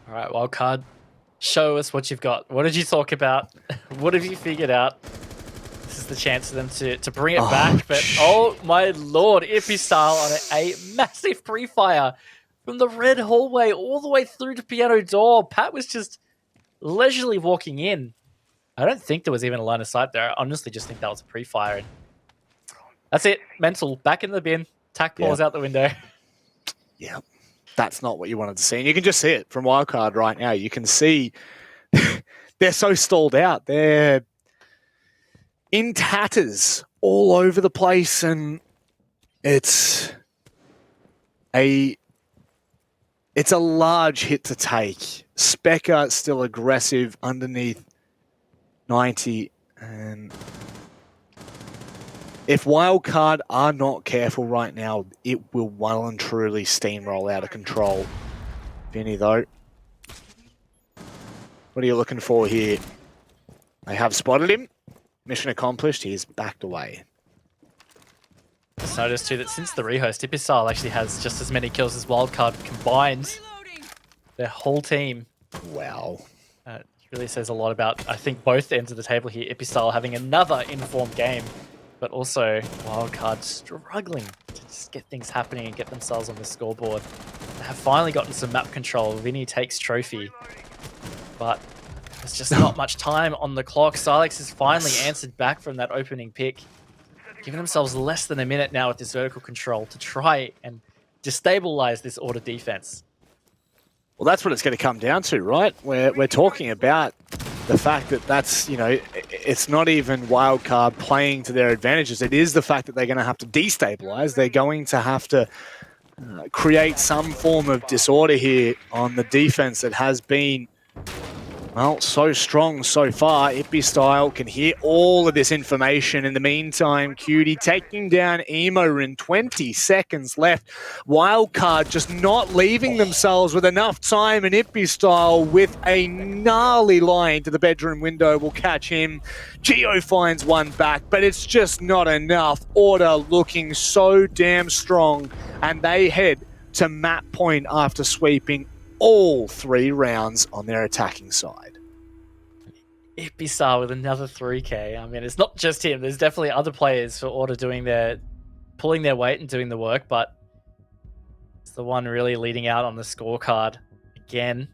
All right, Wildcard, show us what you've got. What did you talk about? What have you figured out? This is the chance for them to bring it back. But oh my lord, Ippy-style on a massive pre-fire from the red hallway all the way through to piano door. Pat was just leisurely walking in. I don't think there was even a line of sight there. I honestly just think that was a pre-fire. And that's it. Mental. Back in the bin. Tac pause out the window. Yeah, that's not what you wanted to see. And you can just see it from Wildcard right now. You can see they're so stalled out. They're in tatters all over the place. And it's a large hit to take. Specker still aggressive underneath 90, and if Wildcard are not careful right now, it will well and truly steamroll out of control. Vinny, though, what are you looking for here? They have spotted him. Mission accomplished. He's backed away. Just noticed too that since the rehost, Ippy-style actually has just as many kills as Wildcard combined. Their whole team. Wow. Really says a lot about, I think, both ends of the table here. Ippy-style having another informed game, but also Wildcard struggling to just get things happening and get themselves on the scoreboard. They have finally gotten some map control. Vinny takes trophy, but there's just not much time on the clock. Silex has finally answered back from that opening pick, giving themselves less than a minute now with this vertical control to try and destabilize this Order defense. Well, that's what it's going to come down to, right? We're talking about the fact that that's, you know, it's not even Wildcard playing to their advantages. It is the fact that they're going to have to destabilize. They're going to have to create some form of disorder here on the defense that has been Well, so strong so far. Ippy Style can hear all of this information. In the meantime, Cutie taking down Emo in 20 seconds left. Wildcard just not leaving themselves with enough time, and Ippy Style with a gnarly line to the bedroom window will catch him. Geo finds one back, but it's just not enough. Order looking so damn strong, and they head to map point after sweeping all 3 rounds on their attacking side. Ippy with another 3K. I mean, it's not just him. There's definitely other players for Order pulling their weight and doing the work, but it's the one really leading out on the scorecard again.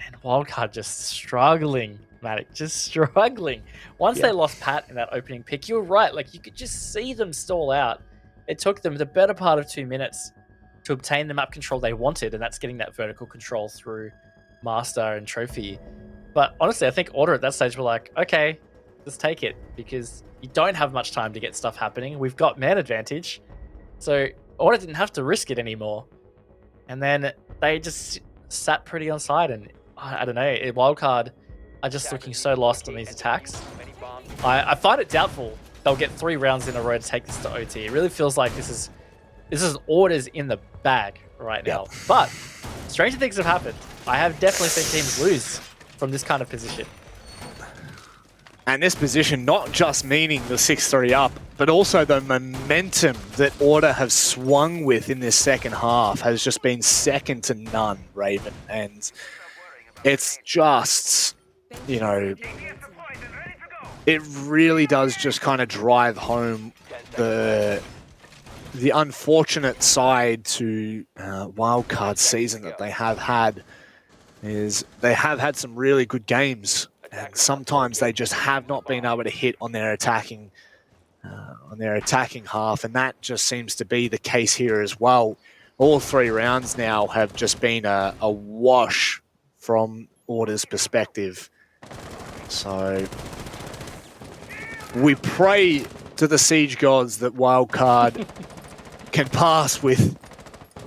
And Wildcard just struggling, Matic, just struggling. Once they lost Pat in that opening pick, you were right. Like, you could just see them stall out. It took them the better part of 2 minutes to obtain the map control they wanted, and that's getting that vertical control through Master and Trophy. But honestly, I think Order at that stage were like, okay, just take it, because you don't have much time to get stuff happening. We've got man advantage. So Order didn't have to risk it anymore. And then they just sat pretty on side, and I don't know, Wildcard are just looking so lost on these attacks. I find it doubtful they'll get 3 rounds in a row to take this to OT. It really feels like this is Orders in the bag right now. Yep. But stranger things have happened. I have definitely seen teams lose from this kind of position. And this position not just meaning the 6-3 up, but also the momentum that Order have swung with in this second half has just been second to none, Raven. And it's just, you know, it really does just kind of drive home the unfortunate side to Wildcard season that they have had. Is they have had some really good games, and sometimes they just have not been able to hit on their attacking half, and that just seems to be the case here as well. All 3 rounds now have just been a wash from Order's perspective. So we pray to the Siege gods that Wildcard can pass with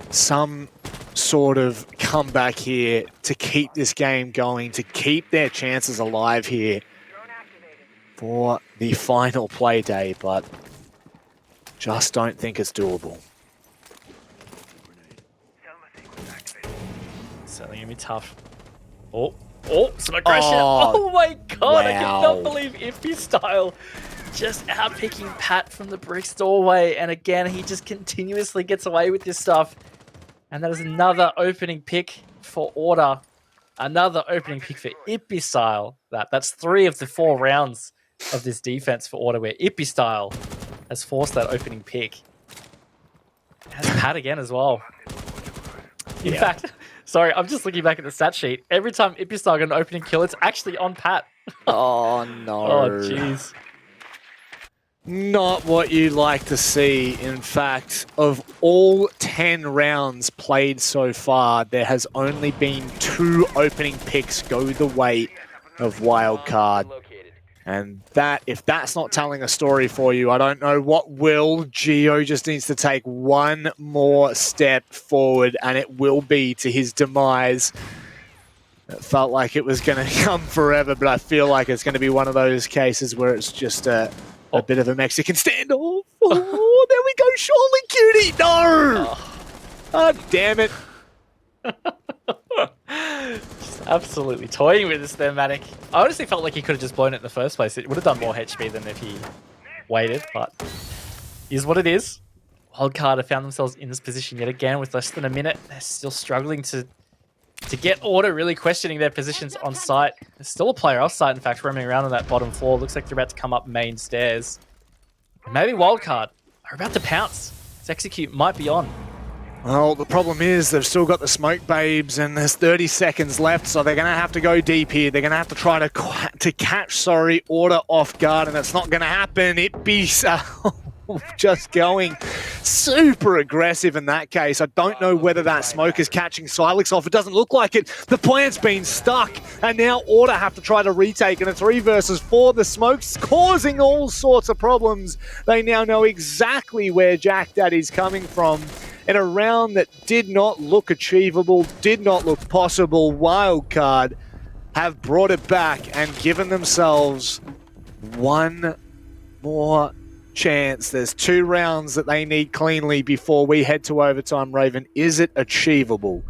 some sort of comeback here to keep this game going, to keep their chances alive here for the final play day, but just don't think it's doable. Certainly gonna be tough. Oh, some aggression. Oh my god, wow. I cannot believe Ippy just outpicking Pat from the brick doorway, and again, he just continuously gets away with this stuff. And that is another opening pick for Order. Another opening pick for Ippy. That's 3 of the 4 rounds of this defense for Order where Ippy has forced that opening pick. And Pat again as well. In fact, sorry, I'm just looking back at the stat sheet. Every time Ippy got an opening kill, it's actually on Pat. Oh, no. Oh, jeez. Not what you'd like to see. In fact, of all 10 rounds played so far, there has only been 2 opening picks go the way of Wildcard. And that, if that's not telling a story for you, I don't know what will. Geo just needs to take one more step forward, and it will be to his demise. It felt like it was going to come forever, but I feel like it's going to be one of those cases where it's just a bit of a Mexican standoff. Oh, there we go, surely, Cutie. No! Oh, damn it. Just absolutely toying with us there, Matic. I honestly felt like he could have just blown it in the first place. It would have done more HP than if he waited, but is what it is. Wildcard have found themselves in this position yet again with less than a minute. They're still struggling to get Order, really questioning their positions on site. There's still a player off site, in fact, roaming around on that bottom floor. Looks like they're about to come up main stairs. And maybe Wildcard are about to pounce. This execute might be on. Well, the problem is they've still got the smoke babes, and there's 30 seconds left, so they're going to have to go deep here. They're going to have to try to catch, Order off guard, and it's not going to happen. Ippy just going super aggressive in that case. I don't know whether that smoke is catching Silex off. It doesn't look like it. The plant's been stuck, and now Order have to try to retake in a 3 versus 4. The smoke's causing all sorts of problems. They now know exactly where Jack Daddy's coming from. In a round that did not look achievable, did not look possible, Wildcard have brought it back and given themselves one more chance. There's 2 rounds that they need cleanly before we head to overtime. Raven, is it achievable?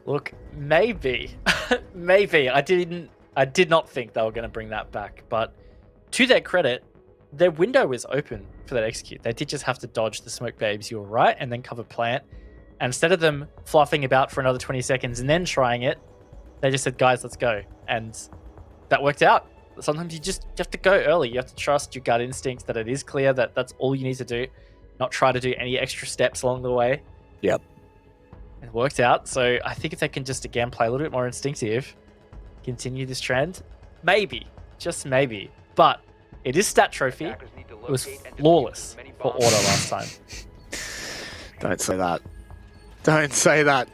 Look, maybe. Maybe. I did not think they were going to bring that back, but to their credit, their window is open for that execute. They did just have to dodge the smoke babes, you were right, and then cover plant. And instead of them fluffing about for another 20 seconds and then trying it, they just said, guys, let's go. And that worked out. Sometimes you have to go early. You have to trust your gut instincts that it is clear that that's all you need to do. Not try to do any extra steps along the way. Yep. It worked out. So I think if they can just, again, play a little bit more instinctive, continue this trend, maybe, just maybe. But it is stat trophy. It was flawless for Order last time. Don't say that. Don't say that.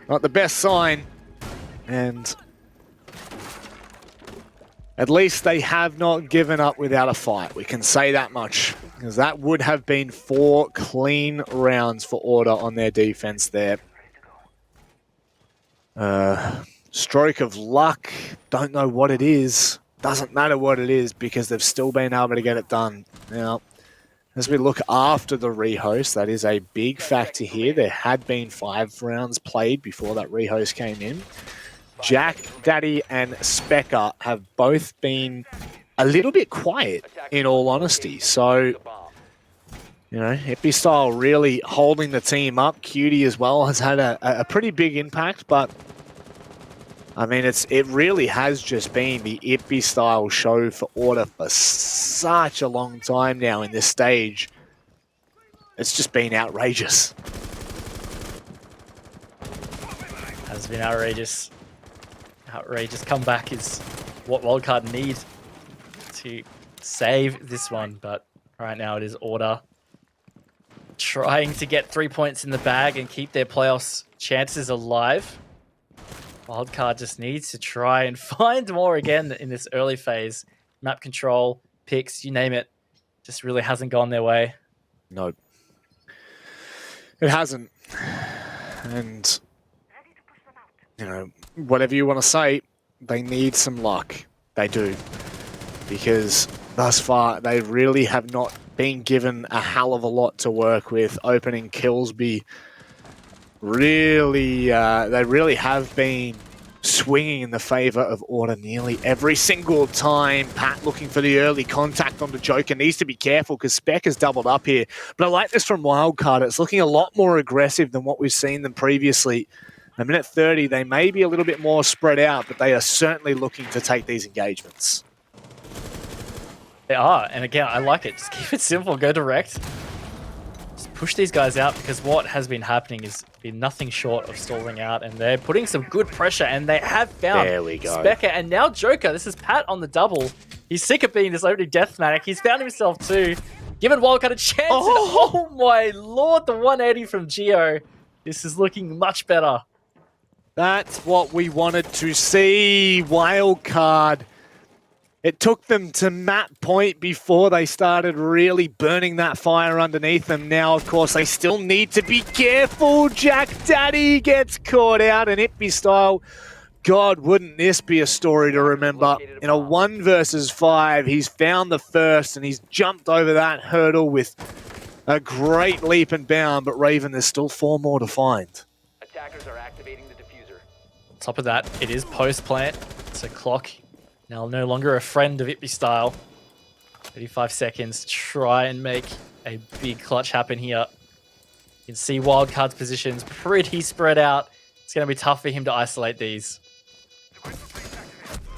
Not the best sign. And at least they have not given up without a fight. We can say that much. Because that would have been 4 clean rounds for Order on their defense there. Stroke of luck. Don't know what it is. Doesn't matter what it is because they've still been able to get it done. Now, as we look after the rehost, that is a big factor here. There had been 5 rounds played before that rehost came in. Jack, Daddy, and Specker have both been a little bit quiet, in all honesty. So, you know, Hippie Style really holding the team up. Cutie as well has had a pretty big impact, but I mean, it really has just been the Hippie Style show for Order for such a long time now in this stage. It's just been outrageous. Has been outrageous. Outrageous comeback is what Wildcard need to save this one, but right now it is Order trying to get 3 points in the bag and keep their playoffs chances alive. Wildcard just needs to try and find more again in this early phase. Map control, picks, you name it, just really hasn't gone their way. No, it hasn't. And, you know, whatever you want to say, they need some luck. They do. Because thus far, they really have not been given a hell of a lot to work with. Opening Killsby, really, they really have been swinging in the favor of Order nearly every single time. Pat looking for the early contact on the Joker. Needs to be careful because Spec has doubled up here. But I like this from Wildcard. It's looking a lot more aggressive than what we've seen them previously. A minute 30, they may be a little bit more spread out, but they are certainly looking to take these engagements. They are, and again, I like it. Just keep it simple, go direct. Just push these guys out because what has been happening is been nothing short of stalling out, and they're putting some good pressure, and they have found Specker and now Joker. This is Pat on the double. He's sick of being this opening deathmatic. He's found himself too. Giving Wildcard a chance. Oh my lord, the 180 from Geo. This is looking much better. That's what we wanted to see. Wildcard. It took them to map point before they started really burning that fire underneath them. Now, of course, they still need to be careful. Jack Daddy gets caught out in Hippie Style. God, wouldn't this be a story to remember? In a 1 versus 5, he's found the first and he's jumped over that hurdle with a great leap and bound. But Raven, there's still 4 more to find. Attackers are activating the diffuser. On top of that, it is post-plant, so Clock now no longer a friend of Hippie Style. 35 seconds to try and make a big clutch happen here. You can see Wildcard's positions pretty spread out. It's going to be tough for him to isolate these.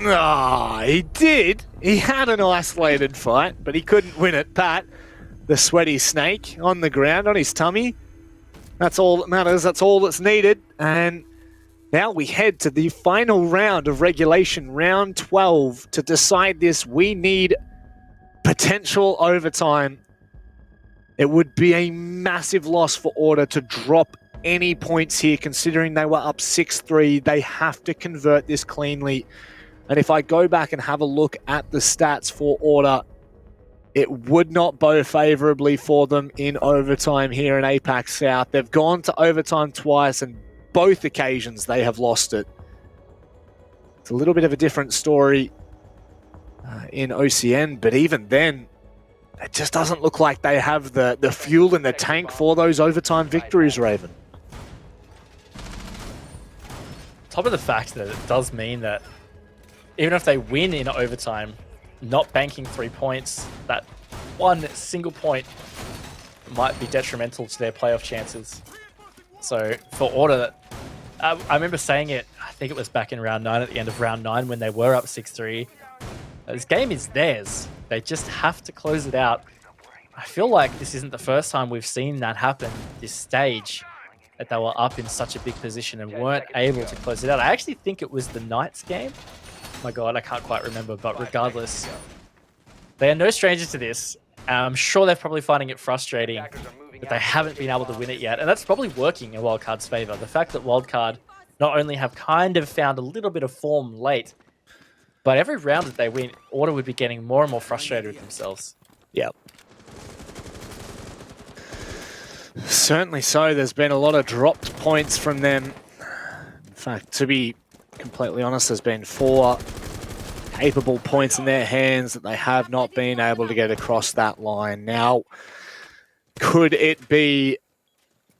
Ah, he did. He had an isolated fight, but he couldn't win it. Pat, the sweaty snake on the ground on his tummy. That's all that matters. That's all that's needed. And now we head to the final round of regulation, round 12. To decide this, we need potential overtime. It would be a massive loss for Order to drop any points here, considering they were up 6-3. They have to convert this cleanly. And if I go back and have a look at the stats for Order, it would not bode favorably for them in overtime here in APAC South. They've gone to overtime twice and both occasions they have lost it. It's a little bit of a different story in OCN, but even then, it just doesn't look like they have the fuel in the tank for those overtime victories, Raven. Top of the fact that it does mean that even if they win in overtime, not banking 3 points, that one single point might be detrimental to their playoff chances. So for Order, I remember saying it, I think it was back in round 9, at the end of round 9 when they were up 6-3. This game is theirs. They just have to close it out. I feel like this isn't the first time we've seen that happen this stage, that they were up in such a big position and weren't able to close it out. I actually think it was the Knights game. Oh my god, I can't quite remember, but regardless, they are no strangers to this. I'm sure they're probably finding it frustrating that they haven't been able to win it yet, and that's probably working in Wildcard's favor. The fact that Wildcard not only have kind of found a little bit of form late, but every round that they win, Order would be getting more and more frustrated with themselves. Yeah. Certainly so. There's been a lot of dropped points from them. In fact, to be completely honest, there's been 4 capable points in their hands that they have not been able to get across that line. Now, could it be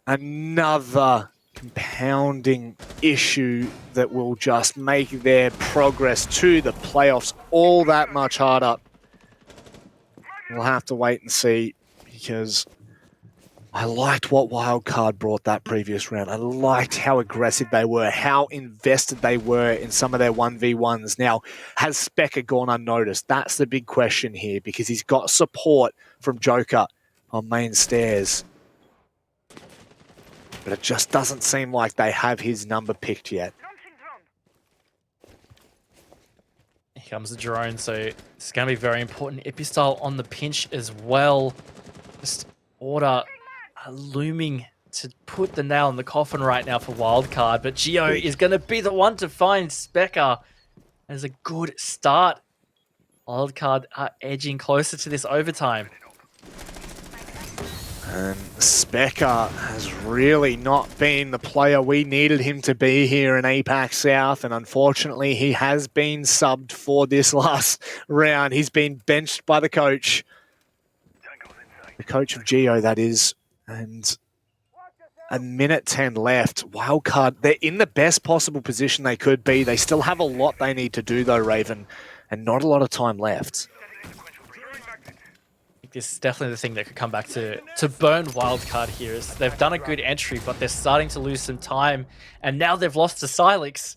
another compounding issue that will just make their progress to the playoffs all that much harder? We'll have to wait and see, because I liked what Wildcard brought that previous round. I liked how aggressive they were, how invested they were in some of their 1v1s. Now, has Specker gone unnoticed? That's the big question here, because he's got support from Joker on main stairs. But it just doesn't seem like they have his number picked yet. Here comes the drone, so it's going to be very important. Epistyle on the pinch as well. Just Order looming to put the nail in the coffin right now for Wildcard, but Geo is going to be the one to find Specker. As a good start. Wildcard are edging closer to this overtime. And Specker has really not been the player we needed him to be here in APAC South, and unfortunately he has been subbed for this last round. He's been benched by the coach. The coach of Geo, that is. And a minute 10 left. Wildcard, they're in the best possible position they could be. They still have a lot they need to do though, Raven, and not a lot of time left. This is definitely the thing that could come back to burn Wildcard here. Is they've done a good entry, but they're starting to lose some time, and now they've lost to Silex.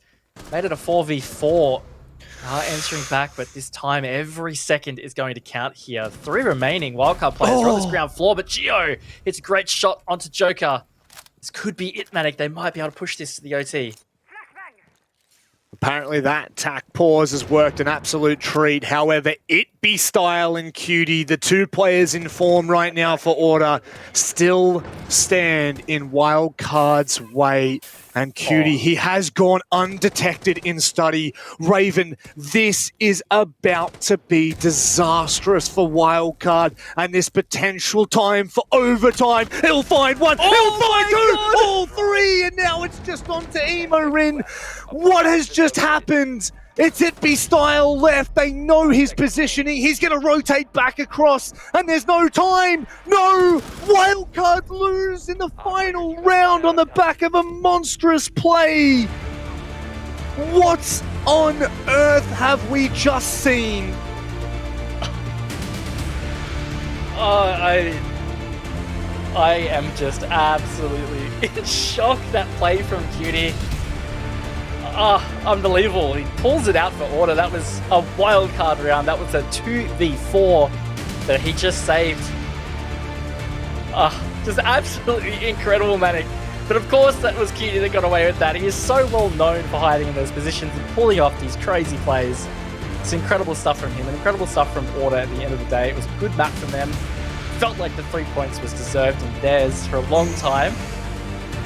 Made it a 4v4. Entering back, but this time every second is going to count here. 3 remaining Wildcard players are on this ground floor, but Geo hits a great shot onto Joker. This could be it, Manic. They might be able to push this to the OT. Apparently that tack pause has worked an absolute treat. However, Itbestyle and Cutie, the 2 players in form right now for Order, still stand in Wildcard's way. And Cutie, he has gone undetected in study. Raven, this is about to be disastrous for Wildcard, and this potential time for overtime. He'll find one, he'll find 2, all 3, and now it's just on to Emorin. What has just happened? It's Itbestyle left. They know his positioning. He's going to rotate back across, and there's no time. No! Wildcard lose in the final round on the back of a monstrous play. What on earth have we just seen? I am just absolutely in shock. That play from Cutie. Unbelievable. He pulls it out for Order. That was a Wildcard round. That was a 2v4 that he just saved. Just absolutely incredible, Manic. But of course, that was Cutie that got away with that. He is so well known for hiding in those positions and pulling off these crazy plays. It's incredible stuff from him and incredible stuff from Order at the end of the day. It was a good map from them. Felt like the 3 points was deserved and theirs for a long time.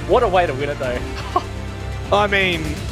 What a way to win it, though. I mean,